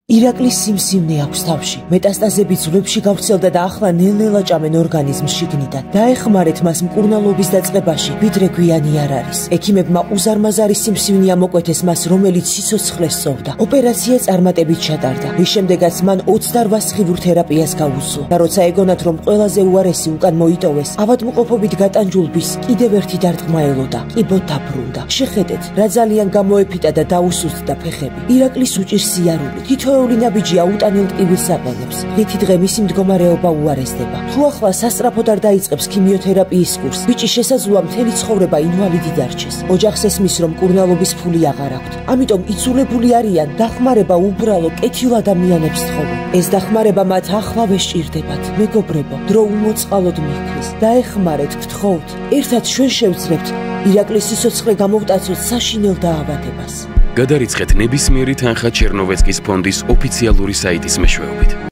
ირაკლის სიმსივნე აქვს თავში. მეტასტაზები ძვლებში გავრცელდა და ახლა ნელ-ნელა ჭამენ ორგანიზმს შიგნიდან. დაეხმარეთ მას მკურნალობის დაწყებაში, ვიდრე გვიანი არ არის. ექიმებმა უზარმაზარი სიმსივნე ამოკვეთეს მას, რომელიც სიცოცხლეს სწოვდა. ოპერაცია წარმატებით ჩატარდა, რის შემდეგაც მან 28 სხივურ თერაპიას გაუსწრო. და როცა ეგონათ, რომ ყველაზე უარესი უკან მოიტოვეს, ავადმყოფობით გატანჯულბის კიდევ ერთი დარტყმა ელოდა. კიბო დაბრუნდა. შეხედეთ, რა ძალიან გამოეფიტა და დაუსუსტდა ფეხები. ირაკლის უჭირს სიარული. თითოეული ნაბიჯი აუტანელ ტკივილს აყენებს. დღითი დღე მისი მდგომარეობა უარესდება. თუ ახლა სასწრაფოდ არ დაიწყებს ქიმიოთერაპიის კურსს, ბიჭი შესაძლოა მთელი ცხოვრება ინვალიდი დარჩეს. ოჯახს ესმის, რომ მკურნალობის ფული აღარ აქვთ. ამიტომ იძულებული არიან დახმარება უბრალო კეთილ ადამიანებს თხოვენ. ეს დახმარება მათ ახლავე სჭირდებათ. მეგობრებო, დრო უმოწყალოდ მიჰქრის. დაეხმარეთ, გთხოვთ. ერთად ჩვენ შევძლებთ ირაკლის სიცოცხლე გამოვტაცოთ საშინელ დაავადებას. გადარიცხეთ ნებისმიერი თანხა ჩერნოვეცკის ფონდის ოფიციალური საიტის მეშვეობით.